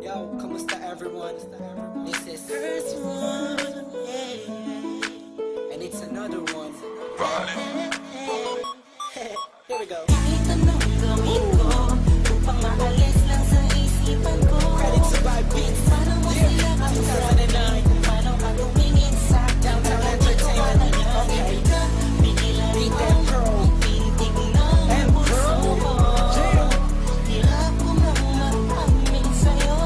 Yo, kamusta everyone? This is first one, and it's another one. Here we go. Kahit anong gawin ko upang maalis lang sa isipan ko. Credit to Vibe Beats. Paano mo sila kausapin? Paano ka tumingin sa Downtown Entertainment. Okay. Bigilan Beat mo that pro. tintig ng And puso pro. ko. Jam. Hirap ko nang mag-amin sa'yo.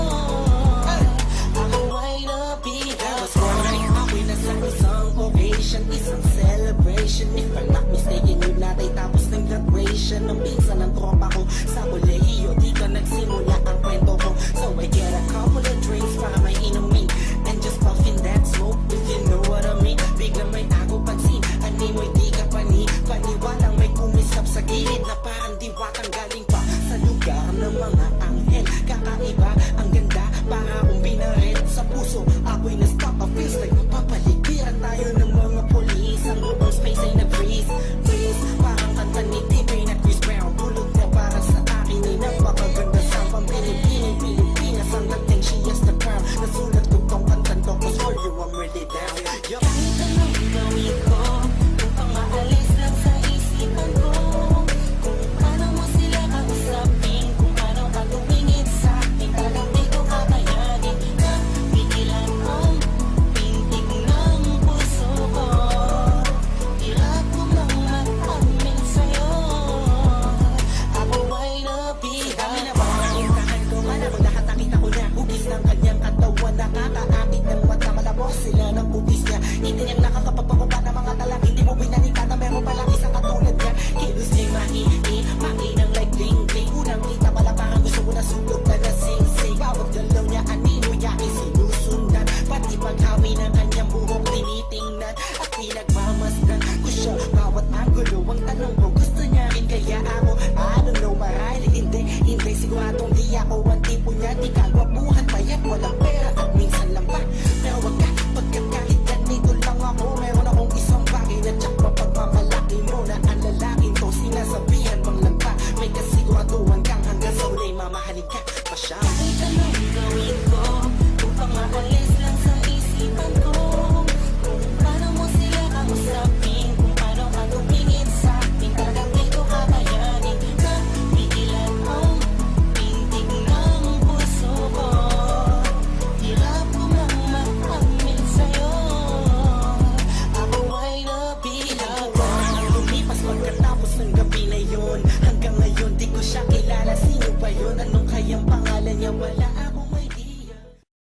Ako ay nabigat. Was wondering how we nasa isang occasion, isang celebration. If I'm not mistaken, yun natin tapos ng graduation ng pinsan ng tropa ko sa kolehiyo. Di ka nagsimula ang kwento ko, so I get a couple of drinks para may inumin and just puffin that smoke, if you know what I mean. Biglang may ako pansin, animoy di ka paniwalang may kumisap sa gilid na parang diwatang galing pa sa lugar ng mga anghel. Kakaiba, ang ganda, para akong binaret sa puso. Ako'y na-stop, a feels like papaligiran tayo ng mga polis. Ang lubang space ay nag-freeze, parang kanta ni T-Pain at Chris Brown. Tulog na para sa akin ay napakaganda sa Pilipinas. Ang dating, she has the crown. Nasulat ko tong kantan to, cause for you I'm really down. Yup. Kahit anong gawin ko upang maalis lang sa isipan ko. Kung paano mo sila kausapin, kung paano ka tumingin sa akin, talagang di ko kakayanin na pigilan ang pintig ng puso ko. Hirap ko nang mag-amin sa'yo. Ako ay nabigat. Kami na ba mapuntahan ko man ako, lahat nakita ko na hugis ng kanyang katawan. Nakakaakit ng mata, malabos sila ng bubis niya. Hindi niya nakakapagpakupa ng mga talang hindi mo binalita na meron palang isang katulad niya. Kilos niya makinang like bling-bling. Unang kita pala parang gusto mo na sugot na nasing-sing. Bawat galaw niya anino niya isinusundan, pati paghawi ng kanyang buhok tinitingnan at pinagmamasdan ko siya. Bawat angulo ang tanong ko, gusto niya rin kaya ako? I don't know, marahil hindi siguradong di ako ang tipo niya. Di kagwapuhan, payat, walang pera at minsan lang pa. Pero wag ka pagkakahit, ganito lang ako. Meron akong isang bagay na tsak mapagmamalaki mo na ang lalaking to sinasabihan bang lang pa. May kasiguraduhan kang hanggang sa ulay mamahalin ka pa siya. Kahit anong gawin ko upang maalis lang sa isipan ko. Kung paano mo sila kausapin, kung paano ka tumingin sa akin, talagang di ko kakayanin na pigilan ang pintig ng puso ko. Hirap ko nang mag-amin sa'yo. Ako ay nabilag. Lumipas pagkatapos ng gabi na yun. Hanggang ngayon di ko siya kilala. Sino ba yun? Anong kayang pangalan niya? Wala